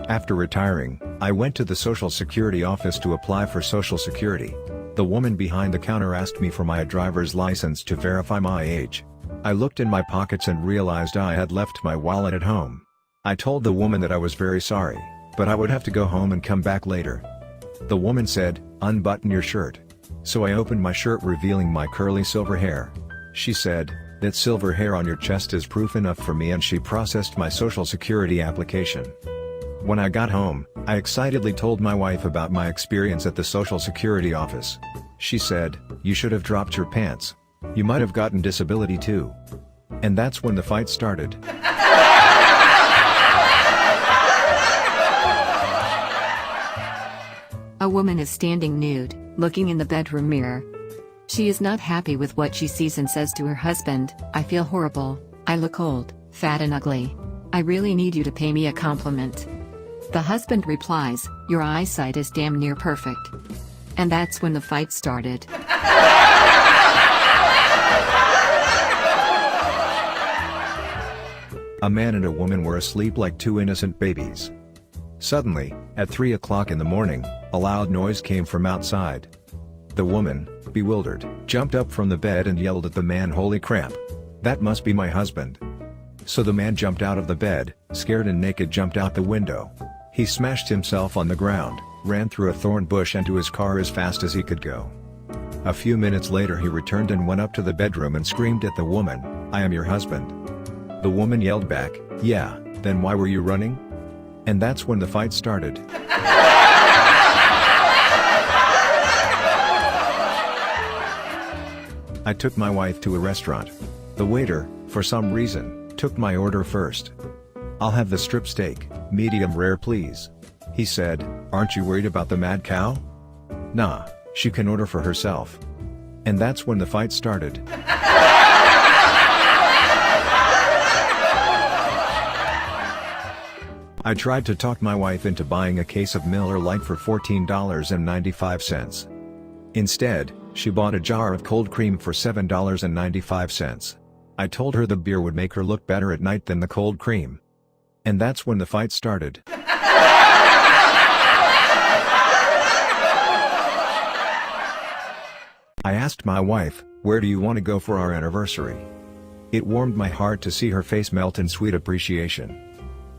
After retiring, I went to the Social Security office to apply for Social Security. The woman behind the counter asked me for my driver's license to verify my age. I looked in my pockets and realized I had left my wallet at home. I told the woman that I was very sorry, but I would have to go home and come back later. The woman said, "Unbutton your shirt." So I opened my shirt, revealing my curly silver hair. She said, "That silver hair on your chest is proof enough for me," and she processed my Social Security application. When I got home, I excitedly told my wife about my experience at the Social Security office. She said, "You should have dropped your pants. You might have gotten disability too." And that's when the fight started. A woman is standing nude, looking in the bedroom mirror. She is not happy with what she sees and says to her husband, "I feel horrible. I look old, fat and ugly. I really need you to pay me a compliment." The husband replies, "Your eyesight is damn near perfect." And that's when the fight started. A man and a woman were asleep like two innocent babies. Suddenly, at 3 o'clock in the morning, a loud noise came from outside. The woman, bewildered, jumped up from the bed and yelled at the man, "Holy crap! That must be my husband." So the man jumped out of the bed, scared and naked, jumped out the window. He smashed himself on the ground, ran through a thorn bush and to his car as fast as he could go. A few minutes later he returned and went up to the bedroom and screamed at the woman, "I am your husband." The woman yelled back, "Yeah, then why were you running?" And that's when the fight started. I took my wife to a restaurant. The waiter, for some reason, took my order first. "I'll have the strip steak, medium rare please." He said, "Aren't you worried about the mad cow?" "Nah, she can order for herself." And that's when the fight started. I tried to talk my wife into buying a case of Miller Lite for $14.95. Instead, she bought a jar of cold cream for $7.95. I told her the beer would make her look better at night than the cold cream. And that's when the fight started. I asked my wife, "Where do you want to go for our anniversary?" It warmed my heart to see her face melt in sweet appreciation.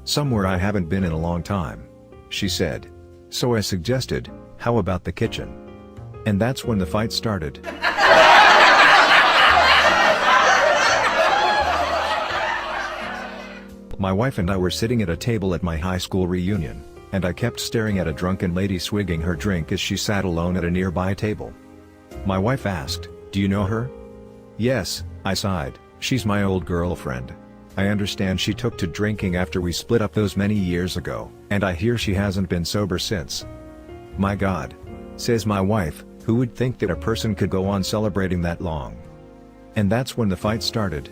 "Somewhere I haven't been in a long time," she said. So I suggested, "How about the kitchen?" And that's when the fight started. My wife and I were sitting at a table at my high school reunion, and I kept staring at a drunken lady swigging her drink as she sat alone at a nearby table. My wife asked, "Do you know her?" "Yes," I sighed, "she's my old girlfriend. I understand she took to drinking after we split up those many years ago, and I hear she hasn't been sober since." "My God," says my wife, "who would think that a person could go on celebrating that long?" And that's when the fight started.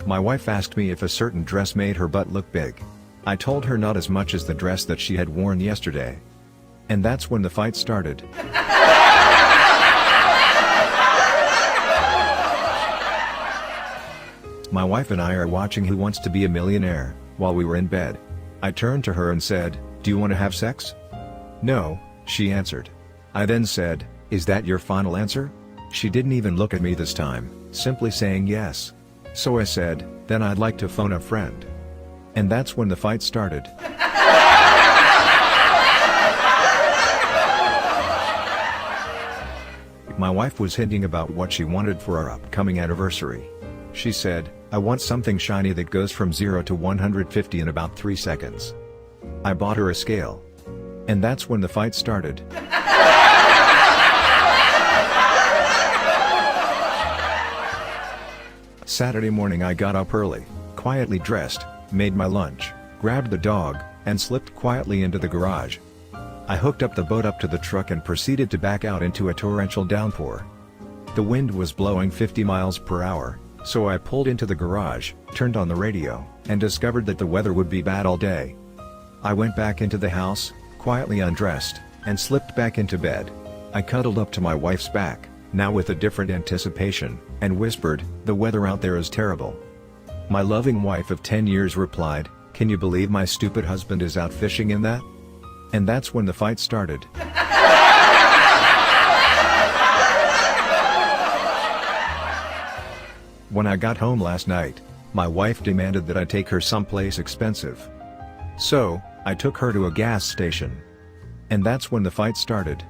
My wife asked me if a certain dress made her butt look big. I told her not as much as the dress that she had worn yesterday. And that's when the fight started. My wife and I are watching Who Wants to Be a Millionaire, while we were in bed. I turned to her and said, "Do you want to have sex?" "No," she answered. I then said, "Is that your final answer?" She didn't even look at me this time, simply saying yes. So I said, "Then I'd like to phone a friend." And that's when the fight started. My wife was hinting about what she wanted for our upcoming anniversary. She said, "I want something shiny that goes from 0 to 150 in about 3 seconds." I bought her a scale. And that's when the fight started. Saturday morning I got up early, quietly dressed, made my lunch, grabbed the dog, and slipped quietly into the garage. I hooked up the boat up to the truck and proceeded to back out into a torrential downpour. The wind was blowing 50 miles per hour, so I pulled into the garage, turned on the radio, and discovered that the weather would be bad all day. I went back into the house, quietly undressed, and slipped back into bed. I cuddled up to my wife's back, now with a different anticipation, and whispered, "The weather out there is terrible." My loving wife of 10 years replied, "Can you believe my stupid husband is out fishing in that?" And that's when the fight started. When I got home last night, my wife demanded that I take her someplace expensive. So, I took her to a gas station. And that's when the fight started.